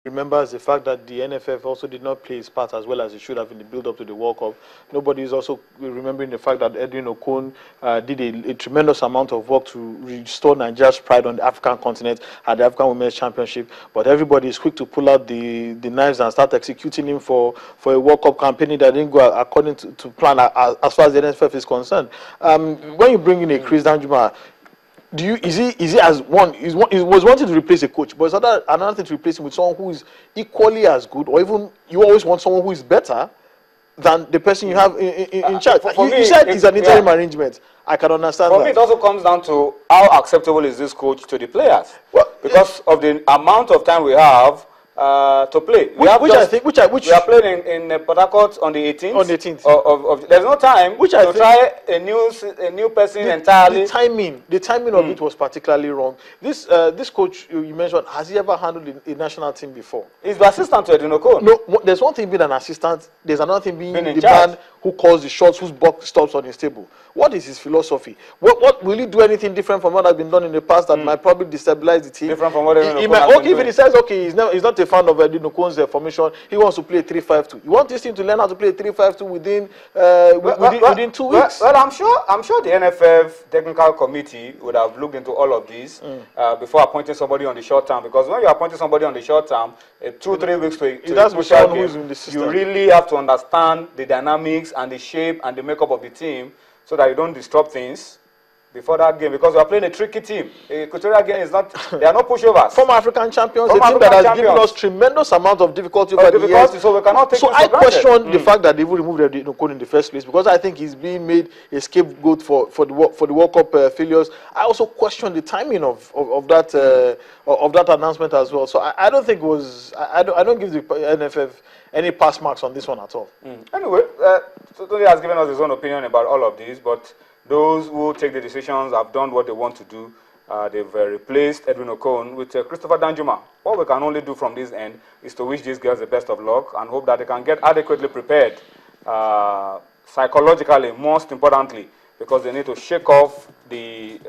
remembers the fact that the NFF also did not play its part as well as it should have in the build-up to the World Cup. Nobody is also remembering the fact that Edwin Okon did a tremendous amount of work to restore Nigeria's pride on the African continent at the African Women's Championship. But everybody is quick to pull out the knives and start executing him for a World Cup campaign that didn't go according to plan as far as the NFF is concerned. When you bring in a Chris Danjuma, is he as one? He was wanting to replace a coach, but it's another thing to replace him with someone who is equally as good, or even you always want someone who is better than the person you have in charge. You said it's an interim arrangement. I can understand that. For me, it also comes down to how acceptable is this coach to the players, because of the amount of time we have to play. We are playing in Port Harcourt on the 18th. On the 18th. There's no time to try a new person entirely. The timing of it was particularly wrong. This coach you mentioned, has he ever handled a national team before? He's the assistant to Edwin Okon. No, there's one thing being an assistant. There's another thing being the man who calls the shots, whose buck stops on his table. What is his philosophy? What will he do anything different from what has been done in the past that might probably destabilize the team? Different from what If he says, okay, he's not a fan of Edwin Okon's formation, he wants to play 3-5-2. You want this team to learn how to play 3-5-2 within 2 weeks? Well, I'm sure the NFF technical committee would have looked into all of this before appointing somebody on the short term. Because when you're appointing somebody on the short term, 2-3 weeks to a crucial game, you really have to understand the dynamics and the shape and the makeup of the team so that you don't disrupt things before that game, because we are playing a tricky team. Equatorial game is not, there are no pushovers. Former African champions, a team that has given us tremendous amount of difficulty over the years. So we cannot take So I question the fact that they even removed Okon in the first place, because I think he's being made a scapegoat for the World Cup failures. I also question the timing of that announcement as well. So I don't think it was. I don't give the NFF any pass marks on this one at all. Anyway, Tony has given us his own opinion about all of this, but those who take the decisions have done what they want to do. They've replaced Edwin Okon with Christopher Danjuma. What we can only do from this end is to wish these girls the best of luck and hope that they can get adequately prepared psychologically, most importantly, because they need to shake off the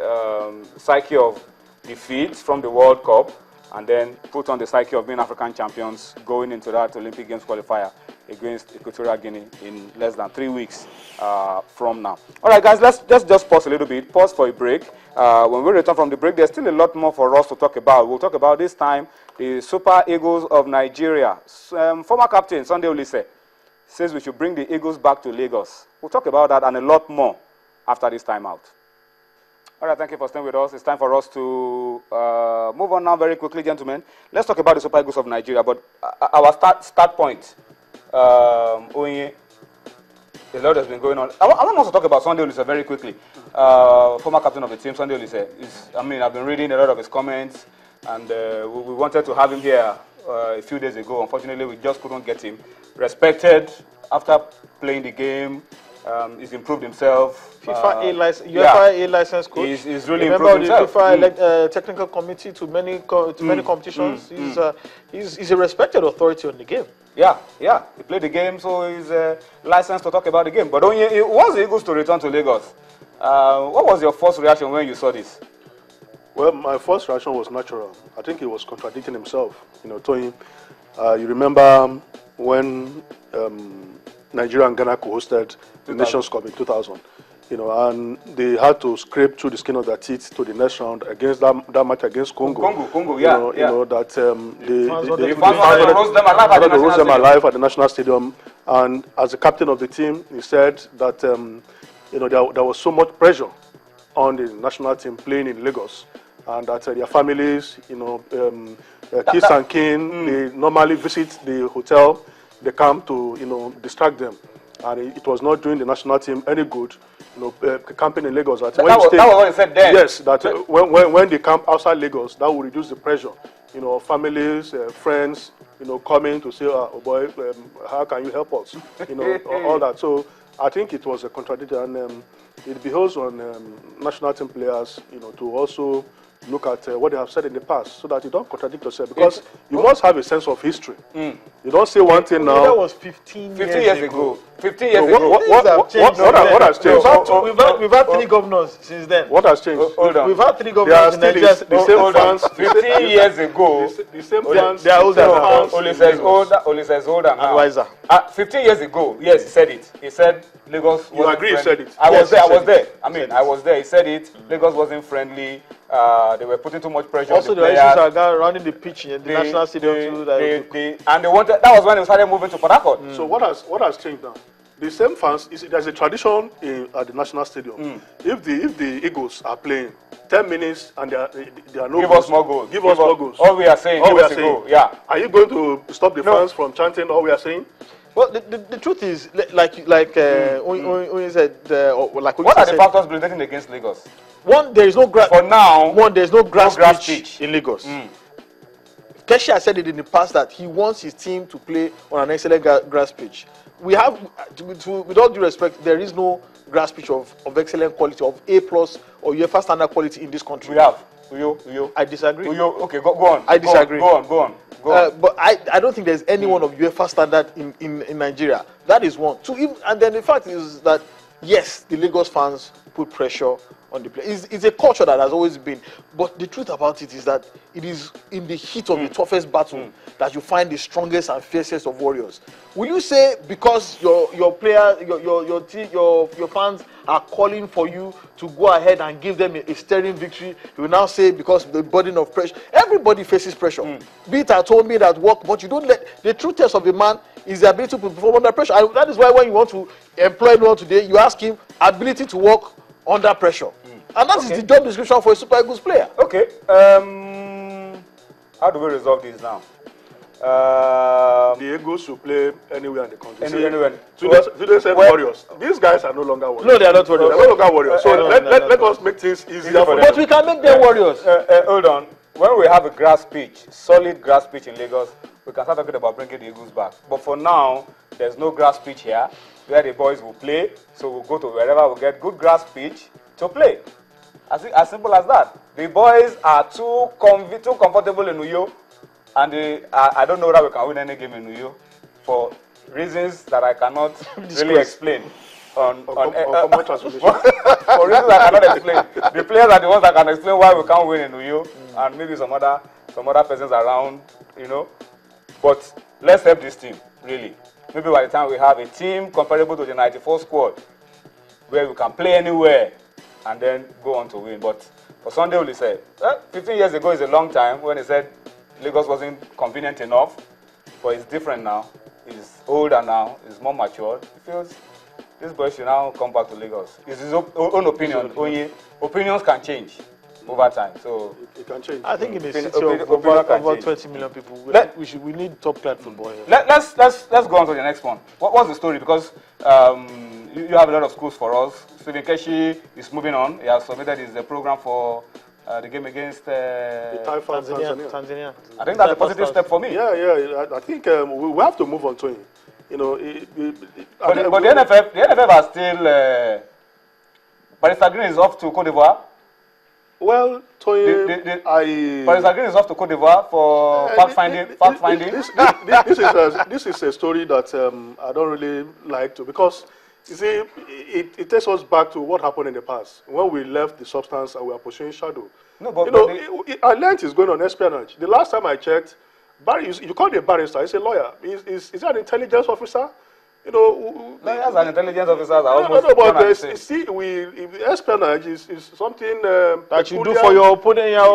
psyche of defeat from the World Cup and then put on the psyche of being African champions going into that Olympic Games qualifier against Equatorial Guinea in less than 3 weeks from now. All right, guys, let's just pause a little bit, pause for a break. When we return from the break, there's still a lot more for us to talk about. We'll talk about this time the Super Eagles of Nigeria. Former captain Sunday Oliseh says we should bring the Eagles back to Lagos. We'll talk about that and a lot more after this time out. All right, thank you for staying with us. It's time for us to move on now very quickly, gentlemen. Let's talk about the Super Eagles of Nigeria, but our start point, Onye, a lot has been going on. I want us to talk about Sunday Oliseh very quickly. Former captain of the team, Sunday Oliseh. I've been reading a lot of his comments, and we wanted to have him here a few days ago. Unfortunately, we just couldn't get him. Respected after playing the game. He's improved himself. FIFA A license coach. He's really improved himself. FIFA technical committee to many competitions. He's a respected authority on the game. Yeah. He played the game, so he's licensed to talk about the game. But once the Eagles to return to Lagos, what was your first reaction when you saw this? Well, my first reaction was natural. I think he was contradicting himself. Tony, you remember when Nigeria and Ghana co-hosted the Nations Cup in 2000, and they had to scrape through the skin of their teeth to the next round against that match against Congo. Congo, they rose them alive at the National Stadium. And as the captain of the team, he said that there was so much pressure on the national team playing in Lagos, and that their families, kids and kin, they normally visit the hotel. They come to, distract them, and it was not doing the national team any good. Camping in Lagos. That was what he said then. Yes, that when they camp outside Lagos, that will reduce the pressure. Families, friends, coming to say, "Oh boy, how can you help us?" All that. So I think it was a contradiction, and it behoves on national team players, to also look at what they have said in the past so that you don't contradict yourself, because you must have a sense of history. You don't say one thing now. That was 15 years ago. 15 years ago. What has changed? We've had 3 governors since then. What has changed? Hold on. We've had 3 governors in Nigeria. The same fans. 15 years ago. The same fans. They are older. Oliseh is older now. And wiser. 15 years ago, yes, he said it. He said Lagos wasn't You agree he said it? I was there. I was there. He said it. Lagos wasn't friendly. They were putting too much pressure also, on the players. Also, the issues are running the pitch in the national stadium too. And they wanted. That was when they started moving to Port Harcourt. So what has changed now? The same fans. There's a tradition at the national stadium. If the Eagles are playing 10 minutes and there are no Give us more goals. Give us more goals. All we are saying. All we are saying. Yeah. Are you going to stop the fans from chanting all we are saying? Well, the truth is, like Oye said, like what are the factors militating against Lagos? One, there is no grass. For now, there is no grass pitch in Lagos. Keshi has said it in the past that he wants his team to play on an excellent grass pitch. We have, with all due respect, there is no grass pitch of excellent quality, of A+ or UEFA standard quality in this country. We have. Uyo. I disagree. Uyo. Okay, go on. I disagree. Go on. But I don't think there's anyone of UEFA standard in Nigeria. That is one. And then the fact is that, yes, the Lagos fans put pressure on the players. It's a culture that has always been. But the truth about it is that it is in the heat of the toughest battle that you find the strongest and fiercest of warriors. Will you say because your player, your team, your fans are calling for you to go ahead and give them a stirring victory, you will now say because of the burden of pressure? Everybody faces pressure. Be it at home, be it at work, but you don't let the true test of a man is the ability to perform under pressure. And that is why when you want to employ anyone today, you ask him ability to work under pressure. And that is the job description for a Super Eagles player. Okay. How do we resolve this now? The Eagles should play anywhere in the country. Anywhere. Today said warriors. These guys are no longer warriors. No, they are not warriors. They are no longer warriors. So let us make things easier for them. But we can make them warriors. Hold on. When we have a grass pitch, solid grass pitch in Lagos, we can start talking about bringing the Eagles back. But for now, there's no grass pitch here where the boys will play. So we'll go to wherever we get good grass pitch to play. As simple as that. The boys are too comfortable in Uyo, and I don't know that we can win any game in Uyo for reasons that I cannot really explain. For reasons I cannot explain. The players are the ones that can explain why we can't win in Uyo, and maybe some other persons around, But let's help this team, really. Maybe by the time we have a team comparable to the 94 squad, where we can play anywhere and then go on to win. But for Sunday, Oliseh, 15 years ago is a long time when he said Lagos wasn't convenient enough, but it's different now. He's older now, he's more mature. He feels this boy should now come back to Lagos. It's his own opinion. Only opinions can change over time. So it can change. I think in a city of over 20 million people, we need top-class football here. Let's go on to the next one. What's the story? Because you have a lot of schools for us. Stephen Keshi is moving on. He has submitted his program for the game against Tanzania. I think that's a positive step for me. Yeah. I think we have to move on to him. But the NFF are still. Barrister Green is off to Cote d'Ivoire. Well, Barrister Green is off to Cote d'Ivoire for fact finding. This is a story that I don't really like to, because you see, it takes us back to what happened in the past when we left the substance and we are pursuing shadow. No, but I learned it's going on espionage. The last time I checked, you call a barrister, he's a lawyer. Is he an intelligence officer? Lawyers and intelligence officers are almost but see, espionage is something that you do for your opponent. Yeah.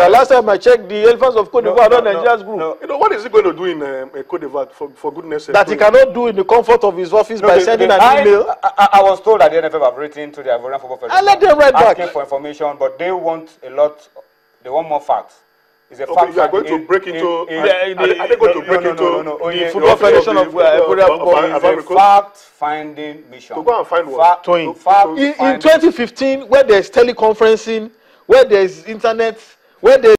Last time I checked, the elephants of Cote d'Ivoire are not Nigeria's group. What is he going to do in Cote d'Ivoire, for goodness sake? That he cannot do in the comfort of his office by sending an email. I was told that the NFF have written to the Ivorian Football Federation. And let them write back. Asking for information, but they want they want more facts. You are going to break into. Are they going to break into the Football Federation of fact-finding mission? To go and find what? In 2015, where there's teleconferencing, where there's internet, where there's